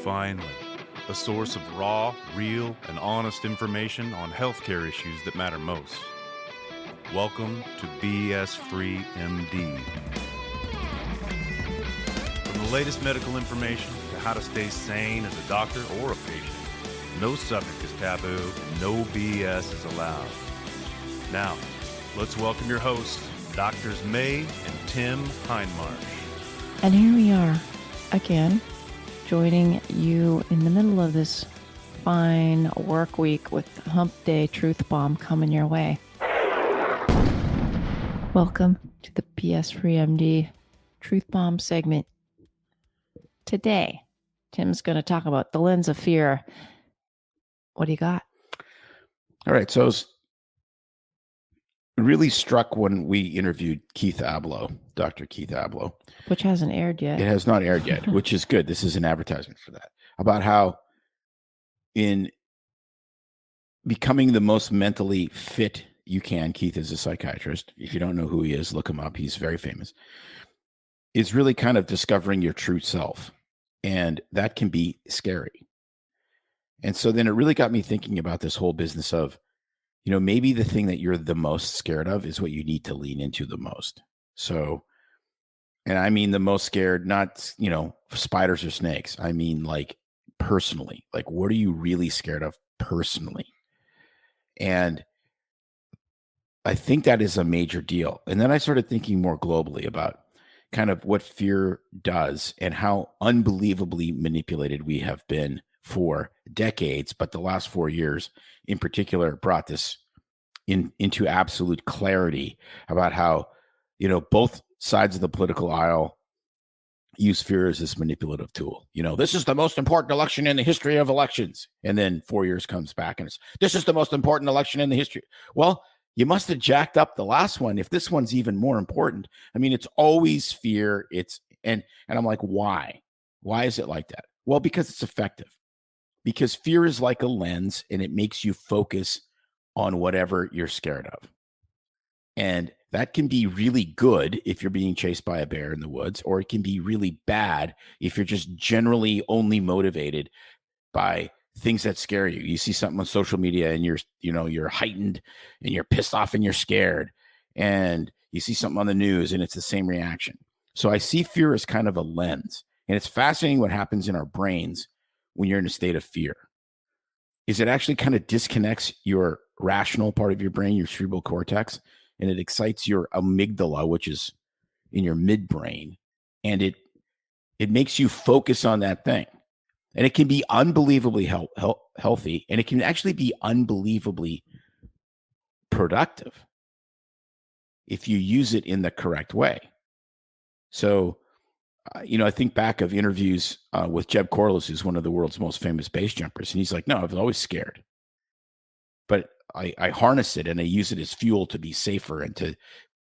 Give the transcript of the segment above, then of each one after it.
Finally, a source of raw, real, and honest information on healthcare issues that matter most. Welcome to BS Free MD. From the latest medical information to how to stay sane as a doctor or a patient, no subject is taboo, no BS is allowed. Now, let's welcome your hosts, Doctors May and Tim Hindmarsh. And here we are again, joining you in the middle of this fine work week with Hump Day Truth Bomb coming your way. Welcome to the BS Free MD Truth Bomb segment. Today, Tim's going to talk about the lens of fear. What do you got? All right. So I was really struck when we interviewed Keith Ablow, Dr. Keith Ablow. Which hasn't aired yet. It has not aired yet, which is good. This is an advertisement for that. About how in becoming the most mentally fit you can, Keith is a psychiatrist. If you don't know who he is, look him up. He's very famous. Is really kind of discovering your true self. And that can be scary. And so then it really got me thinking about this whole business of, you know, maybe the thing that you're the most scared of is what you need to lean into the most. So, and I mean the most scared, not, you know, spiders or snakes. I mean, like personally, like what are you really scared of personally? And I think that is a major deal. And then I started thinking more globally about kind of what fear does and how unbelievably manipulated we have been for decades, but the last 4 years in particular brought this into absolute clarity about how, you know, both sides of the political aisle use fear as this manipulative tool. You know, this is the most important election in the history of elections. And then 4 years comes back and it's, this is the most important election in the history. Well, you must have jacked up the last one if this one's even more important. I mean, it's always fear. And I'm like, why? Why is it like that? Well, because it's effective. Because fear is like a lens and it makes you focus on whatever you're scared of. And that can be really good if you're being chased by a bear in the woods, or it can be really bad if you're just generally only motivated by things that scare you. You see something on social media and you're heightened and you're pissed off and you're scared. And you see something on the news and it's the same reaction. So I see fear as kind of a lens. And it's fascinating what happens in our brains when you're in a state of fear. Is it actually kind of disconnects your rational part of your brain, your cerebral cortex, and it excites your amygdala, which is in your midbrain, and it makes you focus on that thing. And it can be unbelievably healthy, and it can actually be unbelievably productive if you use it in the correct way. So, you know, I think back of interviews with Jeb Corliss, who's one of the world's most famous base jumpers. And he's like, no, I was always scared. But I harness it and I use it as fuel to be safer and to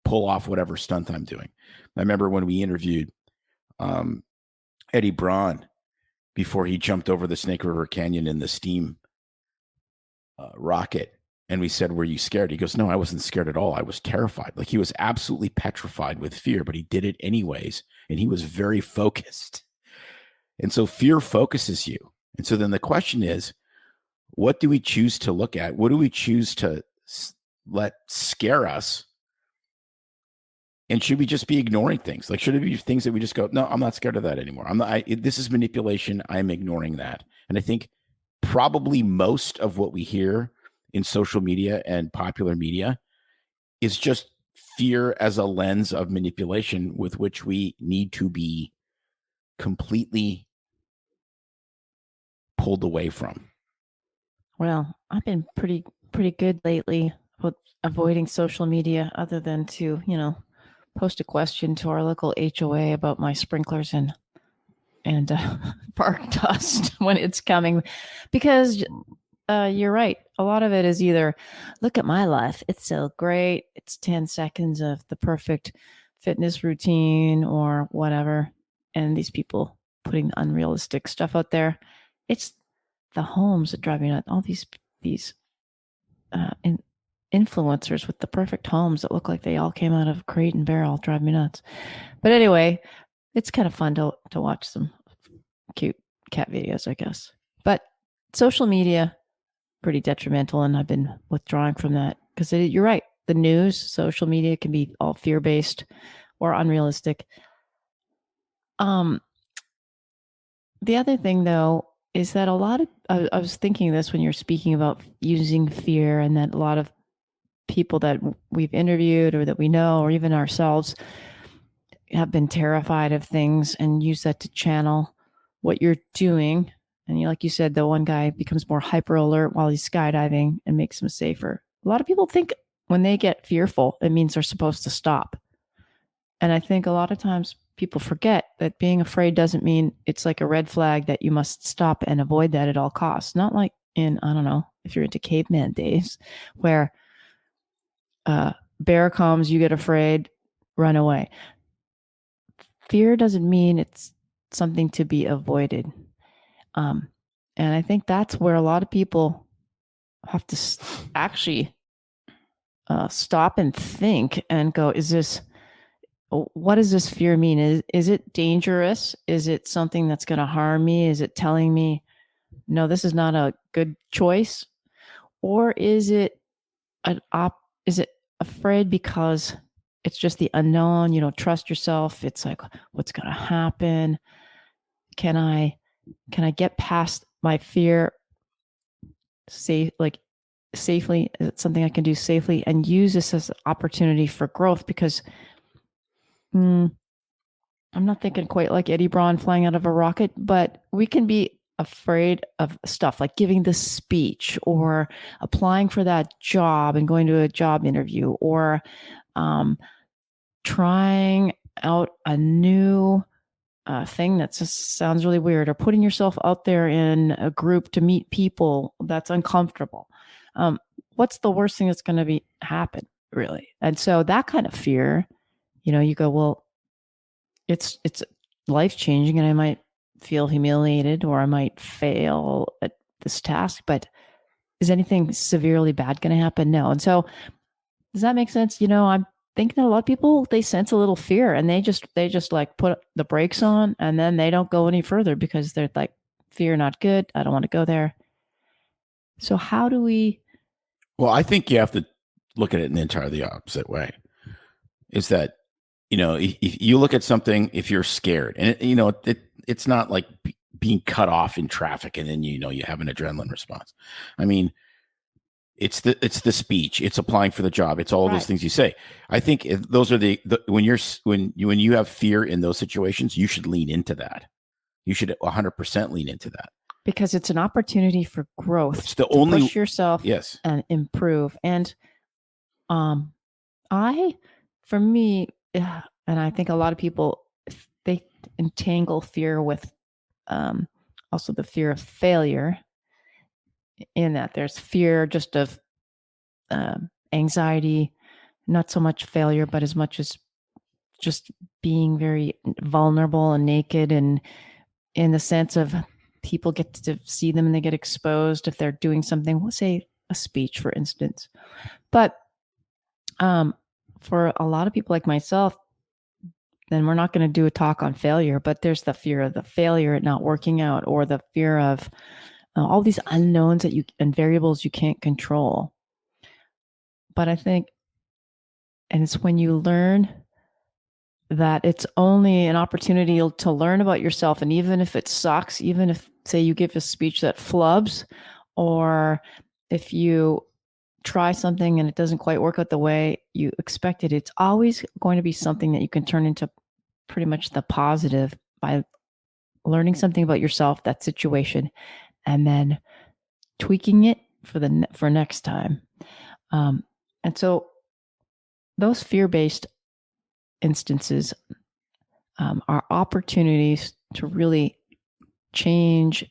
pull off whatever stunt I'm doing. I remember when we interviewed Eddie Braun before he jumped over the Snake River Canyon in the steam rocket. And we said, were you scared? He goes, no, I wasn't scared at all. I was terrified. Like he was absolutely petrified with fear, but he did it anyways. And he was very focused. And so fear focuses you. And so then the question is, what do we choose to look at? What do we choose to let scare us? And should we just be ignoring things? Like, should it be things that we just go, no, I'm not scared of that anymore. This is manipulation. I'm ignoring that. And I think probably most of what we hear in social media and popular media is just fear as a lens of manipulation with which we need to be completely pulled away from. Well, I've been pretty good lately with avoiding social media, other than to, you know, post a question to our local HOA about my sprinklers and bark dust when it's coming, because you're right. A lot of it is either, look at my life, it's so great, it's 10 seconds of the perfect fitness routine or whatever, and these people putting unrealistic stuff out there. It's the homes that drive me nuts. All these influencers with the perfect homes that look like they all came out of Crate and Barrel drive me nuts. But anyway, it's kind of fun to watch some cute cat videos, I guess. But social media, pretty detrimental, and I've been withdrawing from that because you're right. The news, social media can be all fear-based or unrealistic. The other thing, though, is that a lot of I was thinking this when you're speaking about using fear, and that a lot of people that we've interviewed or that we know, or even ourselves, have been terrified of things and use that to channel what you're doing. And like you said, the one guy becomes more hyper alert while he's skydiving and makes him safer. A lot of people think when they get fearful, it means they're supposed to stop. And I think a lot of times people forget that being afraid doesn't mean it's like a red flag that you must stop and avoid that at all costs. Not like in, I don't know, if you're into caveman days where bear comes, you get afraid, run away. Fear doesn't mean it's something to be avoided. And I think that's where a lot of people have to actually stop and think and go, what does this fear mean? Is it dangerous? Is it something that's going to harm me? Is it telling me, no, this is not a good choice? Or is it afraid because it's just the unknown? You don't trust yourself. It's like, what's going to happen? Can I get past my fear safely? Is it something I can do safely and use this as an opportunity for growth? Because I'm not thinking quite like Eddie Braun flying out of a rocket, but we can be afraid of stuff like giving the speech or applying for that job and going to a job interview, or trying out a new thing that just sounds really weird, or putting yourself out there in a group to meet people that's uncomfortable. What's the worst thing that's going to happen, really? And so that kind of fear, you go, well, it's life-changing, and I might feel humiliated, or I might fail at this task, but is anything severely bad going to happen? No. And so does that make sense? I'm thinking that a lot of people, they sense a little fear and they just like put the brakes on, and then they don't go any further because they're like, fear not good. I don't want to go there. So how do we? Well, I think you have to look at it in the entirely opposite way. Is that, if you look at something, if you're scared, and it's not like being cut off in traffic and then you have an adrenaline response. I mean, it's the speech, it's applying for the job, it's all those things you say. I think those are when you have fear in those situations, you should lean into that. You should 100% lean into that, because it's an opportunity for growth. It's the only push yourself, yes, and improve. And for me, and I think a lot of people, they entangle fear with also the fear of failure, in that there's fear just of anxiety, not so much failure, but as much as just being very vulnerable and naked, and in the sense of people get to see them and they get exposed if they're doing something, we'll say a speech, for instance. But for a lot of people like myself, then we're not going to do a talk on failure, but there's the fear of the failure at not working out, or the fear of all these unknowns and variables you can't control. But I think, and it's when you learn that it's only an opportunity to learn about yourself. And even if it sucks, even if, say, you give a speech that flubs, or if you try something and it doesn't quite work out the way you expected, it's always going to be something that you can turn into pretty much the positive by learning something about yourself, that situation, and then tweaking it for next time. And so those fear-based instances are opportunities to really change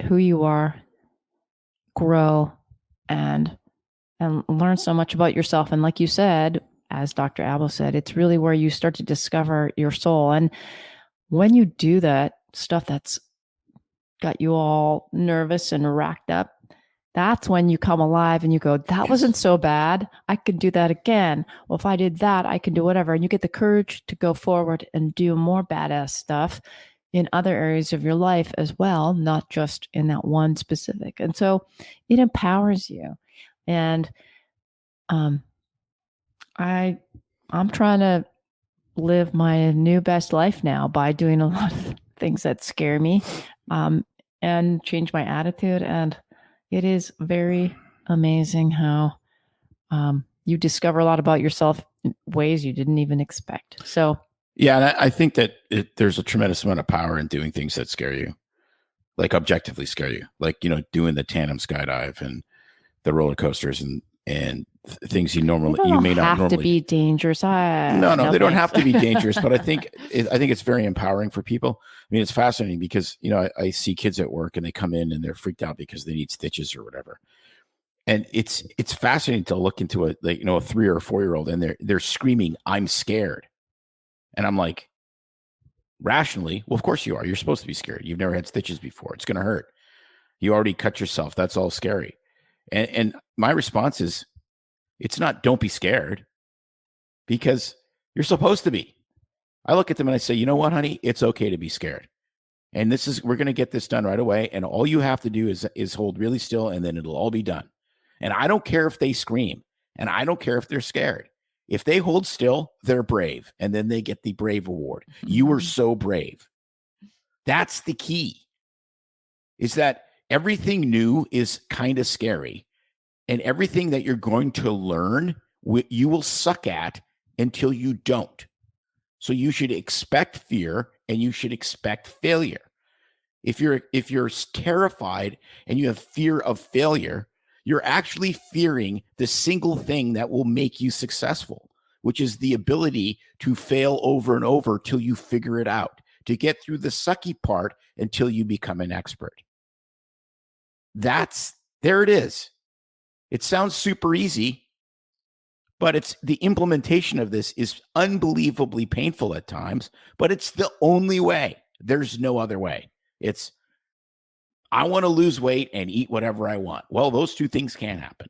who you are, grow, and learn so much about yourself. And like you said, as Dr. Ablow said, it's really where you start to discover your soul. And when you do that stuff that's got you all nervous and racked up, that's when you come alive and you go, that wasn't so bad. I could do that again. Well, if I did that, I can do whatever. And you get the courage to go forward and do more badass stuff. in other areas of your life as well, not just in that one specific. And so it empowers you. And um, I'm trying to live my new best life now by doing a lot of things that scare me, and change my attitude. And it is very amazing how you discover a lot about yourself in ways you didn't even expect. So, yeah, and I think that there's a tremendous amount of power in doing things that scare you, like objectively scare you, like, you know, doing the tandem skydive and the roller coasters and things you may not normally have to be dangerous. No, they don't have to be dangerous, but I think I it's very empowering for people. I mean, it's fascinating because, you know, I see kids at work and they come in and they're freaked out because they need stitches or whatever. And it's fascinating to look into a 3 or 4 year old and they're screaming, "I'm scared." And I'm like, rationally, well, of course you are. You're supposed to be scared. You've never had stitches before. It's going to hurt. You already cut yourself. That's all scary. And my response is, it's not don't be scared, because you're supposed to be. I look at them and I say, you know what, honey, it's okay to be scared. And we're going to get this done right away. And all you have to do is hold really still, and then it'll all be done. And I don't care if they scream, and I don't care if they're scared. If they hold still, they're brave. And then they get the brave award. You were so brave. That's the key, is that everything new is kind of scary. And everything that you're going to learn, you will suck at until you don't. So you should expect fear and you should expect failure. If you're terrified and you have fear of failure, you're actually fearing the single thing that will make you successful, which is the ability to fail over and over till you figure it out, to get through the sucky part until you become an expert. There it is. It sounds super easy, but it's the implementation of this is unbelievably painful at times, but it's the only way. There's no other way. It's, I want to lose weight and eat whatever I want. Well, those two things can't happen.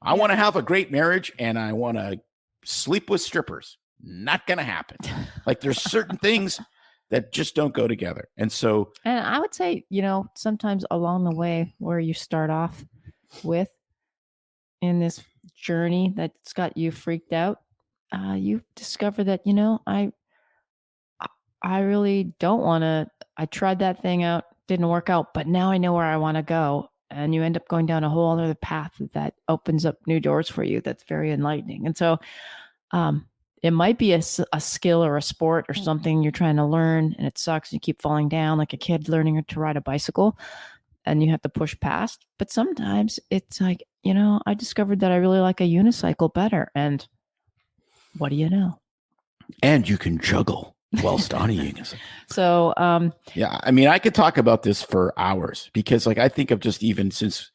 I want to have a great marriage and I want to sleep with strippers. Not going to happen. Like, there's certain things that just don't go together. And I would say, sometimes along the way where you start off with in this journey that's got you freaked out, you discover that, I really don't want to. I tried that thing out, didn't work out, but now I know where I want to go. And you end up going down a whole other path that opens up new doors for you. That's very enlightening. And so it might be a skill or a sport or something you're trying to learn, and it sucks. You keep falling down like a kid learning to ride a bicycle, and you have to push past. But sometimes it's like, I discovered that I really like a unicycle better. And what do you know? And you can juggle whilst on a unicycle. So, yeah, I mean, I could talk about this for hours, because like, I think of just even since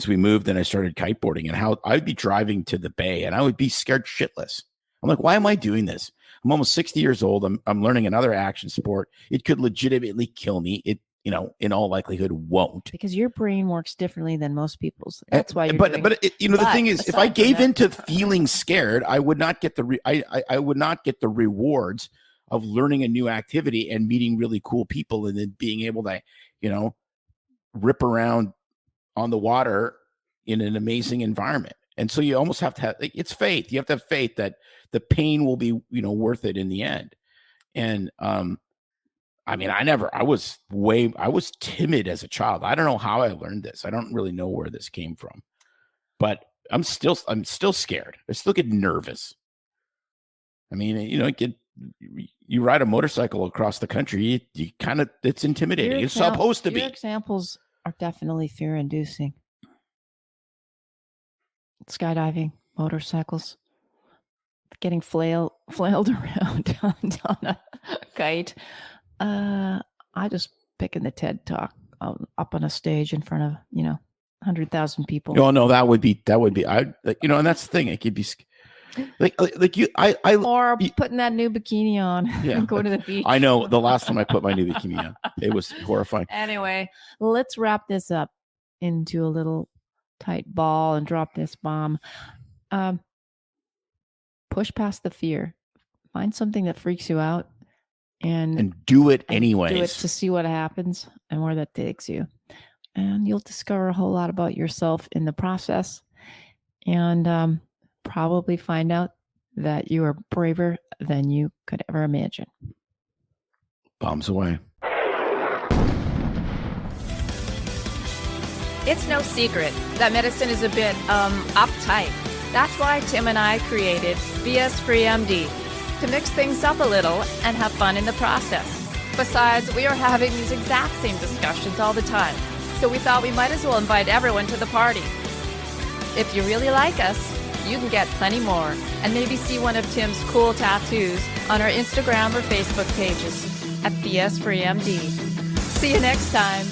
we moved and I started kiteboarding, and how I'd be driving to the bay and I would be scared shitless. I'm like, why am I doing this? I'm almost 60 years old. I'm learning another action sport. It could legitimately kill me. It, in all likelihood won't. Because your brain works differently than most people's. That's why you're but the thing is, if I gave into feeling scared, I would not get I would not get the rewards of learning a new activity and meeting really cool people, and then being able to, rip around on the water in an amazing environment. And so you almost have to have, it's faith. You have to have faith that the pain will be, worth it in the end. And, I mean, I was timid as a child. I don't know how I learned this. I don't really know where this came from, but I'm still scared. I still get nervous. I mean, you ride a motorcycle across the country, you kind of, it's intimidating. It's supposed to be. Your examples are definitely fear inducing. Skydiving, motorcycles, getting flailed around on a kite. I just picking the TED Talk up on a stage in front of 100,000 people. Oh no, that would be and that's the thing. It could be like you. Or putting that new bikini on. Yeah, and going to the beach. I know. The last time I put my new bikini on, it was horrifying. Anyway, let's wrap this up into a little tight ball and drop this bomb. Push past the fear. Find something that freaks you out and do it do it anyways. to see what happens and where that takes you. And you'll discover a whole lot about yourself in the process, and probably find out that you are braver than you could ever imagine. Bombs away. It's no secret that medicine is a bit uptight. That's why Tim and I created BS Free MD, to mix things up a little and have fun in the process. Besides, we are having these exact same discussions all the time, so we thought we might as well invite everyone to the party. If you really like us, you can get plenty more and maybe see one of Tim's cool tattoos on our Instagram or Facebook pages at BS Free MD. See you next time.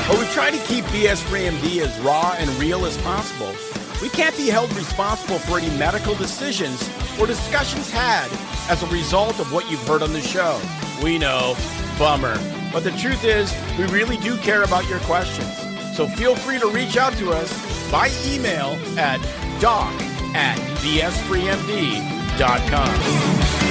While we try to keep BS Free MD as raw and real as possible, we can't be held responsible for any medical decisions or discussions had as a result of what you've heard on the show. We know, bummer. But the truth is, we really do care about your questions. So feel free to reach out to us by email at doc@bsfreemd.com.